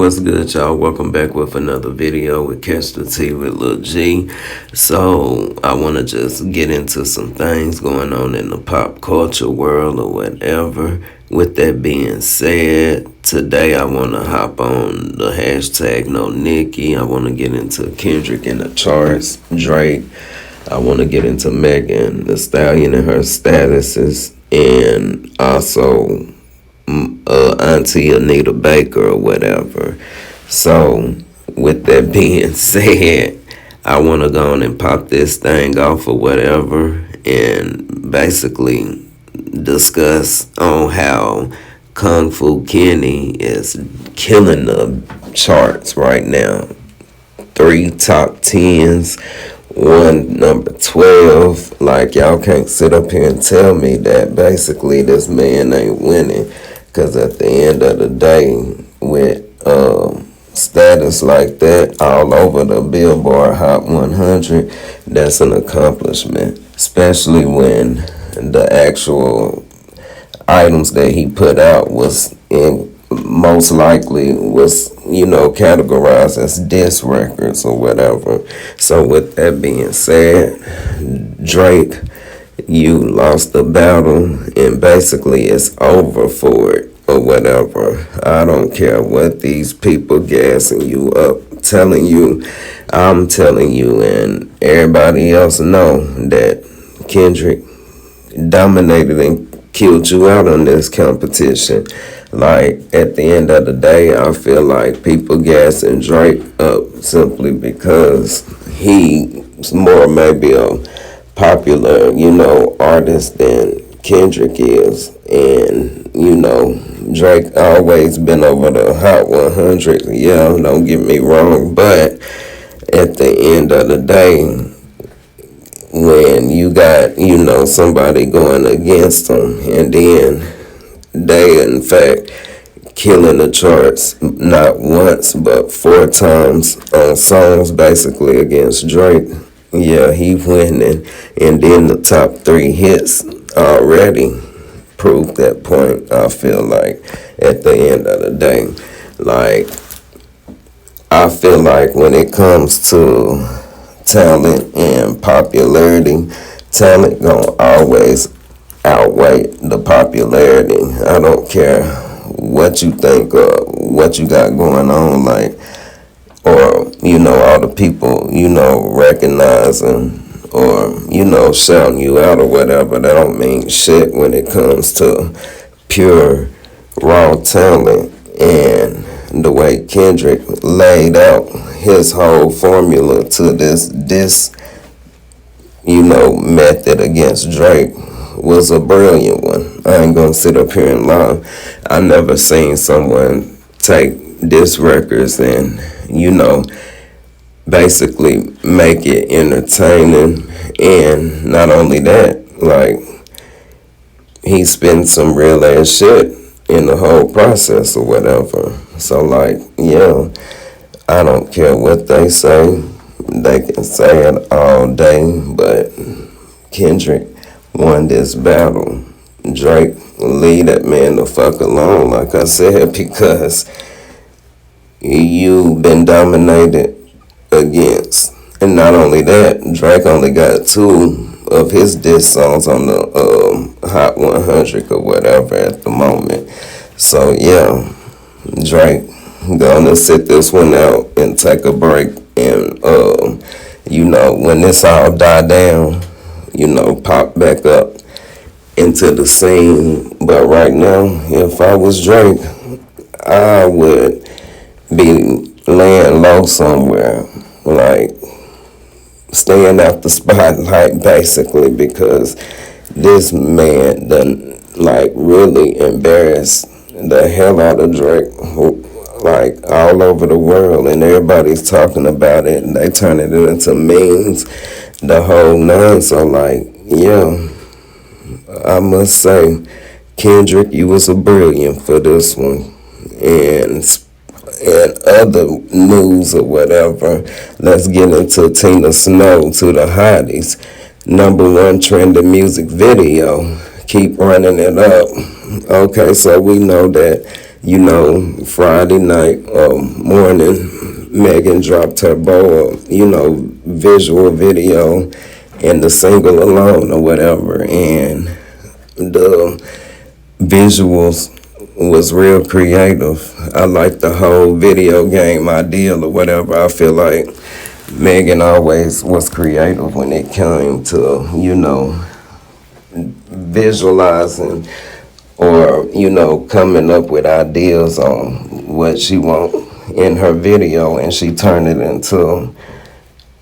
What's good, y'all? Welcome back with another video with Catch the Tea with Lil G. So I want to just get into some things going on in the pop culture world or whatever. With that being said, today I want to hop on the hashtag No Nicki. I want to get into Kendrick in the charts, Drake. I want to get into Megan Thee Stallion and her statuses, and also Auntie Anita Baker or whatever. So with that being said, I want to go on and pop this thing off or whatever, and basically discuss on how Kung Fu Kenny is killing the charts right now. 3 top 10s, 1 number 12. Like, y'all can't sit up here and tell me that basically this man ain't winning. Because at the end of the day, with status like that all over the Billboard Hot 100, that's an accomplishment. Especially when the actual items that he put out was most likely was, categorized as diss records or whatever. So with that being said, Drake, you lost the battle, and basically it's over for it or whatever. I don't care what these people gassing you up, telling you, I'm telling you, and everybody else know that Kendrick dominated and killed you out on this competition. Like, at the end of the day, I feel like people gassing Drake up simply because he's more maybe a popular, artist than Kendrick is. And, Drake always been over the Hot 100. Yeah, don't get me wrong. But at the end of the day, when you got, somebody going against them, and then they, in fact, killing the charts not once, but 4 times on songs basically against Drake. Yeah, he winning. And then the top 3 hits already proved that point, I feel like, at the end of the day. Like, I feel like when it comes to talent and popularity, talent gonna always outweigh the popularity. I don't care what you think or what you got going on, like, or, all the people, recognizing or, shouting you out or whatever. That don't mean shit when it comes to pure, raw talent. And the way Kendrick laid out his whole formula to this method against Drake was a brilliant one. I ain't gonna sit up here and lie. I never seen someone take diss records and, basically make it entertaining. And not only that, like, he spent some real ass shit in the whole process or whatever. So, like, yeah, I don't care what they say. They can say it all day, but Kendrick won this battle. Drake, leave that man the fuck alone, like I said, because you've been dominated against. And not only that, Drake only got 2 of his diss songs on the Hot 100 or whatever at the moment. So yeah, Drake gonna sit this one out and take a break, and when this all die down, pop back up into the scene. But right now, if I was Drake, I would be laying low somewhere, like staying out the spotlight basically, because this man done like really embarrassed the hell out of Drake, like all over the world, and everybody's talking about it, and they turning it into memes, the whole 9. So like, yeah, I must say, Kendrick, you was a brilliant for this one. And other news or whatever, let's get into Tina Snow to the hotties. #1 trending music video. Keep running it up. Okay, so we know that Friday night morning, Megan dropped her visual video and the single alone or whatever, and the visuals was real creative. I like the whole video game ideal or whatever. I feel like Megan always was creative when it came to, visualizing or, coming up with ideas on what she want in her video, and she turned it into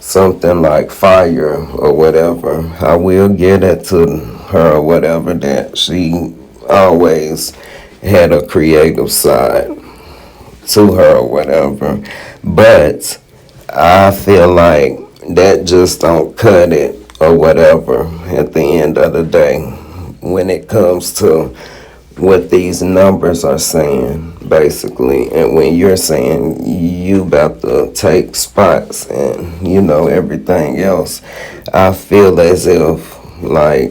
something like fire or whatever. I will get it to her or whatever, that she always had a creative side to her or whatever. But I feel like that just don't cut it or whatever at the end of the day when it comes to what these numbers are saying, basically. And when you're saying you about to take spots and, everything else, I feel as if, like,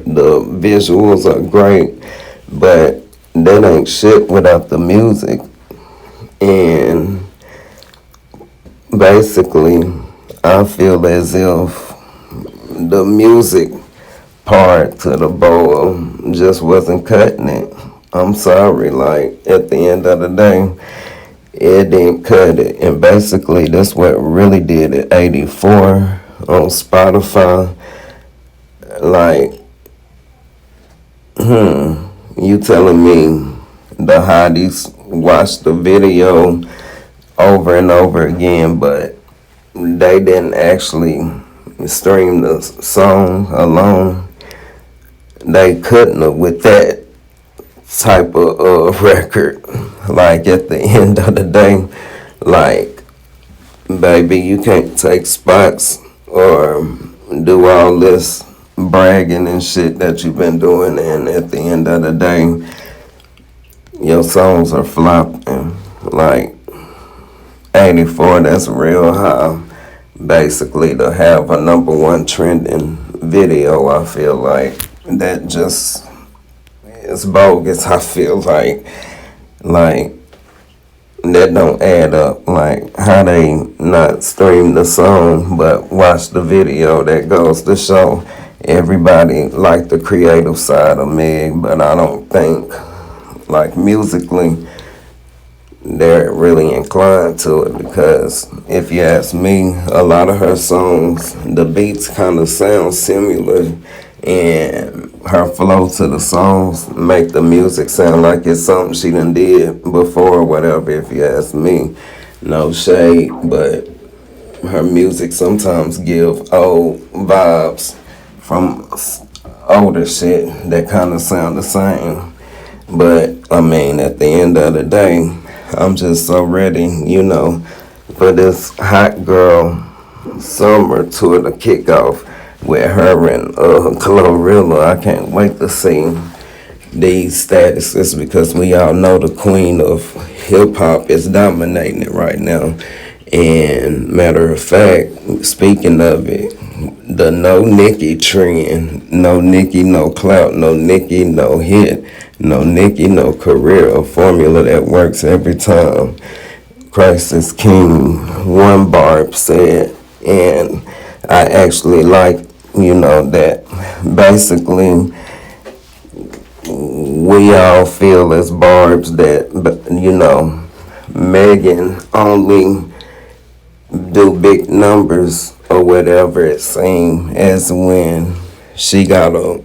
the visuals are great, but that ain't shit without the music. And basically, I feel as if the music part to the bowl just wasn't cutting it. I'm sorry, like, at the end of the day, it didn't cut it. And basically, that's what really did it. 84 on Spotify. Like, you telling me the hotties watched the video over and over again, but they didn't actually stream the song alone? They couldn't have with that type of record. Like, at the end of the day, like, baby, you can't take spots or do all this bragging and shit that you've been doing, and at the end of the day, your songs are flopping. Like, 84, that's real high, basically, to have a #1 trending video. I feel like that just is bogus. I feel like that don't add up. Like, how they not stream the song but watch the video? That goes to show everybody like the creative side of Meg, but I don't think, like, musically they're really inclined to it, because if you ask me, a lot of her songs, the beats kind of sound similar, and her flow to the songs make the music sound like it's something she done did before or whatever, if you ask me. No shade, but her music sometimes give old vibes from older shit that kind of sound the same. But, I mean, at the end of the day, I'm just so ready, for this hot girl summer tour to kick off with her and Glorilla. I can't wait to see these statuses, because we all know the queen of hip-hop is dominating it right now. And matter of fact, speaking of it, the no Nicki trend, no Nicki, no clout, no Nicki, no hit, no Nicki, no career, a formula that works every time. Christ is King, one Barb said, and I actually like, that basically we all feel as Barbs that, Megan only do big numbers or whatever it seems, as when she gotta,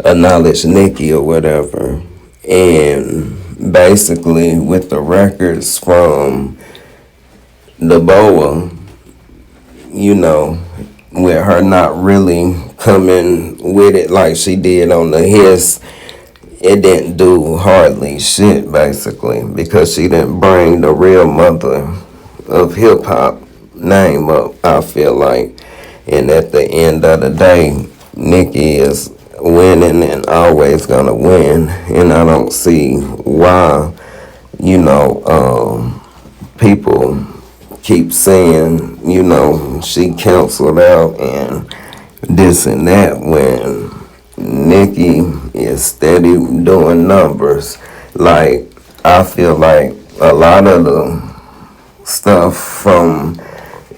acknowledge Nicki or whatever. And basically with the records from the BOA, with her not really coming with it like she did on the hits, it didn't do hardly shit, basically, because she didn't bring the real mother of hip-hop name up, I feel like. And at the end of the day, Nicki is winning and always gonna win, and I don't see why, people keep saying, she canceled out and this and that, when Nicki is steady doing numbers. Like, I feel like a lot of the stuff from,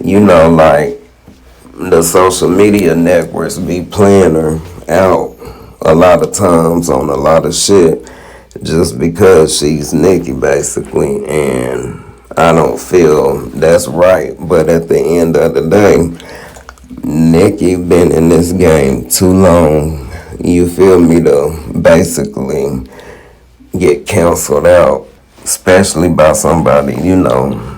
like the social media networks be playing her out a lot of times on a lot of shit just because she's Nicki, basically. And I don't feel that's right. But at the end of the day, Nicki been in this game too long, you feel me, to basically get canceled out, especially by somebody,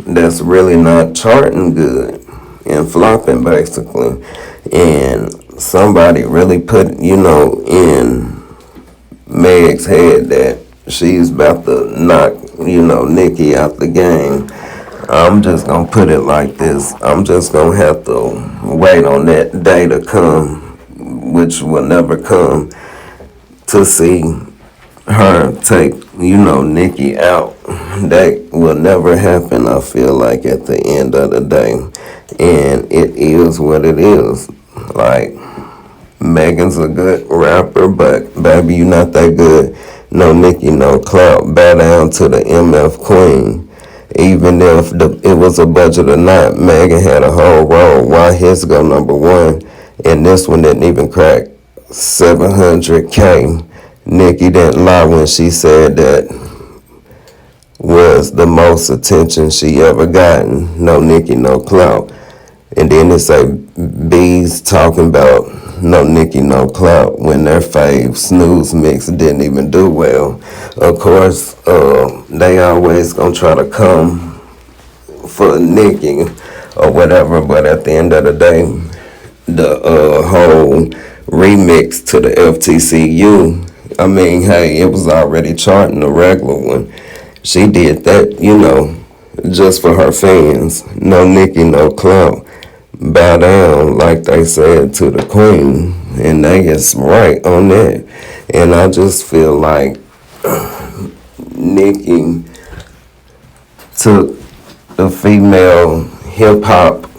that's really not charting good and flopping, basically. And somebody really put, in Meg's head that she's about to knock, Nicki out the game. I'm just gonna put it like this. I'm just gonna have to wait on that day to come, which will never come, to see her take, Nicki out. That will never happen, I feel like, at the end of the day. And it is what it is. Like, Megan's a good rapper, but baby, you not that good. No Nicki, no clout. Bow down to the MF Queen. Even if it was a budget or not, Megan had a whole role. Why his go number one? And this one didn't even crack 700K. Nicki didn't lie when she said that was the most attention she ever gotten. No Nicki, no clout. And then it say B's talking about no Nicki, no clout when their fave snooze mix didn't even do well. Of course, they always gonna try to come for Nicki or whatever, but at the end of the day, the whole remix to the FTCU, I mean, hey, it was already charting the regular one. She did that, just for her fans. No Nicki, no clout. Bow down, like they said, to the queen. And they is right on that. And I just feel like Nicki took the female hip-hop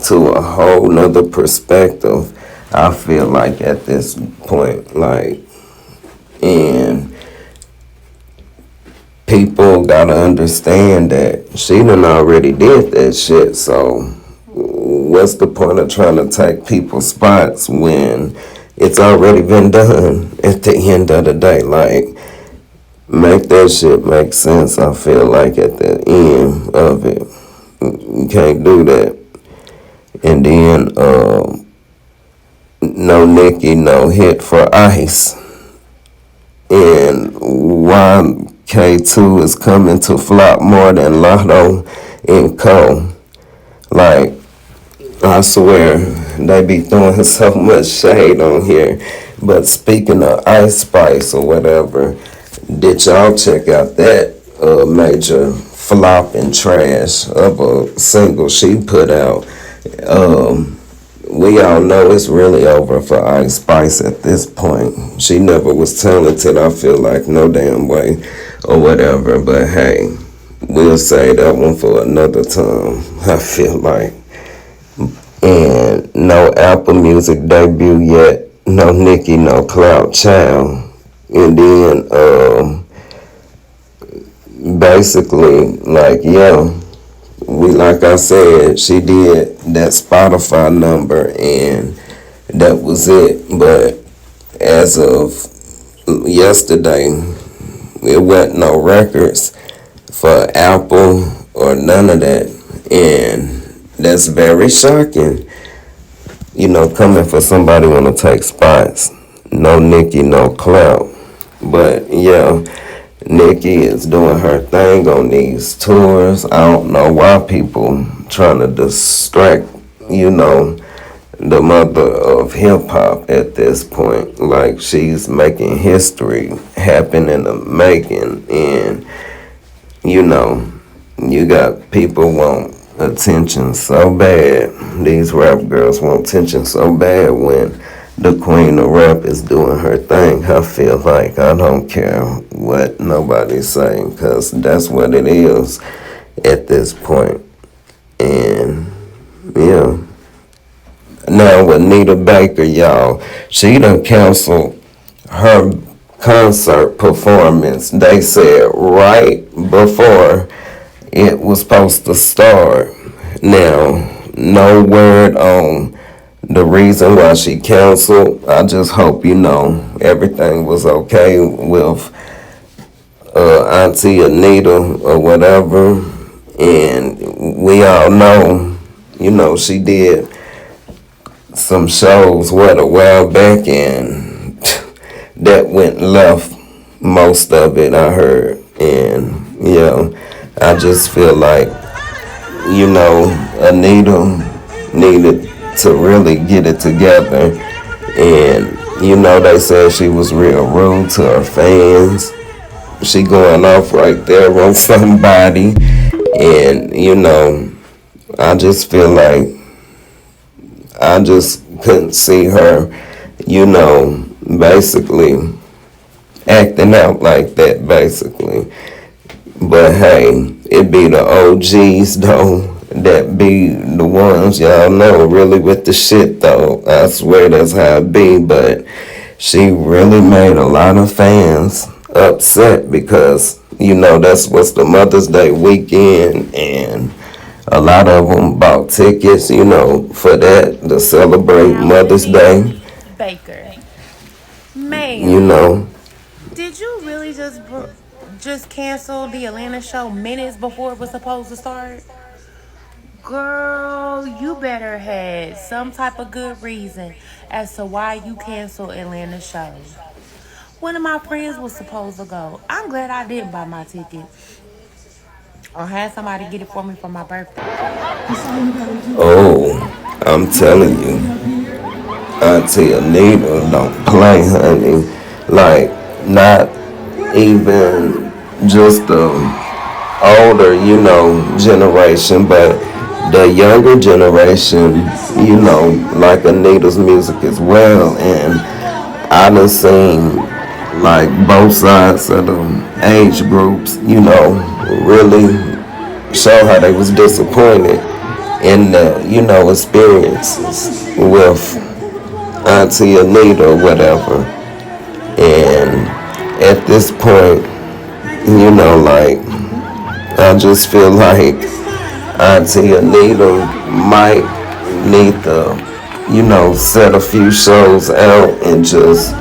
to a whole nother perspective, I feel like, at this point. Like, and people gotta understand that she done already did that shit, so what's the point of trying to take people's spots when it's already been done at the end of the day? Like, make that shit make sense, I feel like, at the end of it. You can't do that. And then, no Nicki, no hit for Ice. And YK2 is coming to flop more than Lotto and Co. Like, I swear, they be throwing so much shade on here. But speaking of Ice Spice or whatever, did y'all check out that major flop and trash of a single she put out? We all know it's really over for Ice Spice at this point. She never was talented, I feel like, no damn way, or whatever. But hey, we'll say that one for another time, I feel like. And no Apple Music debut yet. No Nicki, no Clout Child. And then, basically, like, yeah, like I said, she did that Spotify number and that was it. But as of yesterday, it wasn't no records for Apple or none of that. And that's very shocking, coming for somebody want to take spots. No Nicki, no clout. But yeah, Nicki is doing her thing on these tours. I don't know why people trying to distract, the mother of hip hop at this point. Like, she's making history happen in the making. And, you got people want attention so bad. These rap girls want attention so bad when the queen of rap is doing her thing. I feel like I don't care what nobody's saying, because that's what it is at this point. And yeah. Now with Anita Baker, y'all, she done canceled her concert performance. They said right before it was supposed to start. Now, no word on the reason why she canceled. I just hope everything was okay with Auntie Anita or whatever. And we all know, she did some shows a while back, and that went left, most of it I heard. And I just feel like Anita needed to really get it together. And they said she was real rude to her fans. She going off right there on somebody. And I just feel like I just couldn't see her, basically acting out like that, basically. But hey, it be the OGs though that be the ones y'all know really with the shit though. I swear that's how it be. But she really made a lot of fans upset because that's what's the Mother's Day weekend, and a lot of them bought tickets for that to celebrate Mother's Day. Baker, man, did you really just cancel the Atlanta show minutes before it was supposed to start? Girl, you better had some type of good reason as to why you canceled Atlanta show. One of my friends was supposed to go. I'm glad I didn't buy my ticket or had somebody get it for me for my birthday. Oh, I'm telling you, Auntie Anita don't play, honey. Like, not even just the older, generation, but the younger generation, like Anita's music as well. And I done seen like both sides of the age groups, really show how they was disappointed in the, experiences with Auntie Anita or whatever. And at this point, like, I just feel like Auntie Anita might need to, set a few shows out and just,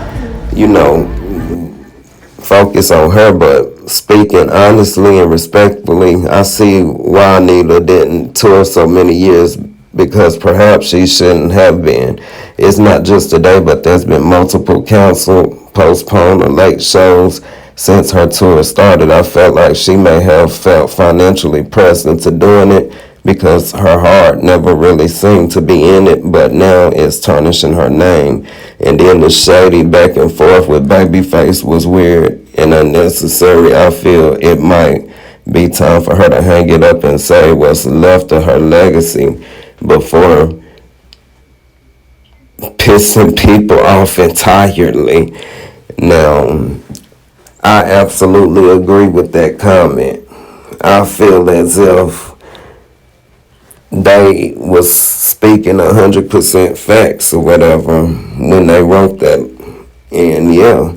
focus on her. But speaking honestly and respectfully, I see why Anita didn't tour so many years, because perhaps she shouldn't have been. It's not just today, but there's been multiple canceled, postponed, or late shows since her tour started. I felt like she may have felt financially pressed into doing it because her heart never really seemed to be in it, but now it's tarnishing her name. And then the shady back and forth with Babyface was weird and unnecessary. I feel it might be time for her to hang it up and say what's left of her legacy before pissing people off entirely. Now, I absolutely agree with that comment. I feel as if they was speaking 100% facts or whatever when they wrote that. And yeah,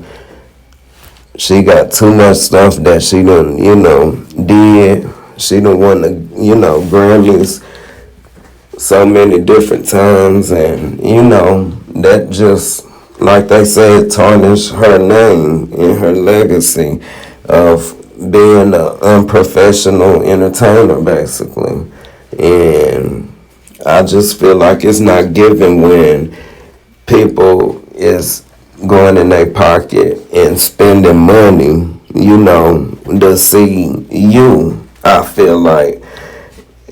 she got too much stuff that she done, did. She done won the, Grammys so many different times, and that just, like they said, tarnish her name and her legacy of being an unprofessional entertainer, basically. And I just feel like it's not given when people is going in their pocket and spending money, to see you, I feel like.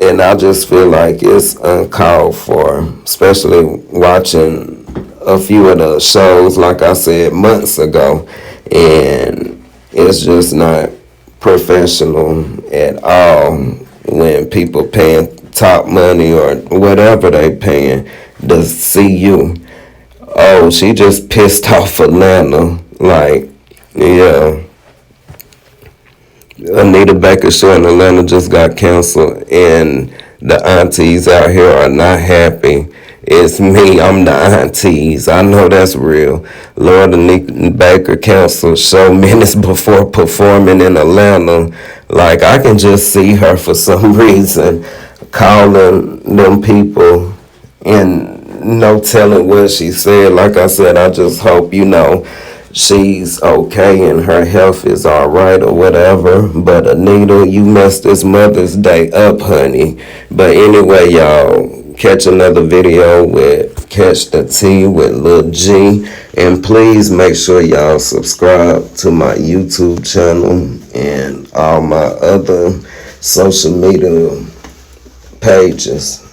And I just feel like it's uncalled for, especially watching a few of the shows, like I said, months ago. And it's just not professional at all when people paying top money or whatever they paying to see you. Oh, she just pissed off Atlanta. Like, yeah. Anita Baker show in Atlanta just got canceled, and the aunties out here are not happy. It's me. I'm the aunties. I know that's real. Lord Anita Baker canceled show minutes before performing in Atlanta. Like, I can just see her for some reason calling them people and no telling what she said. Like I said, I just hope, she's okay and her health is alright or whatever. But Anita, you messed this Mother's Day up, honey. But anyway, y'all, catch another video with Catch the Tea with Lil G. And please make sure y'all subscribe to my YouTube channel and all my other social media pages.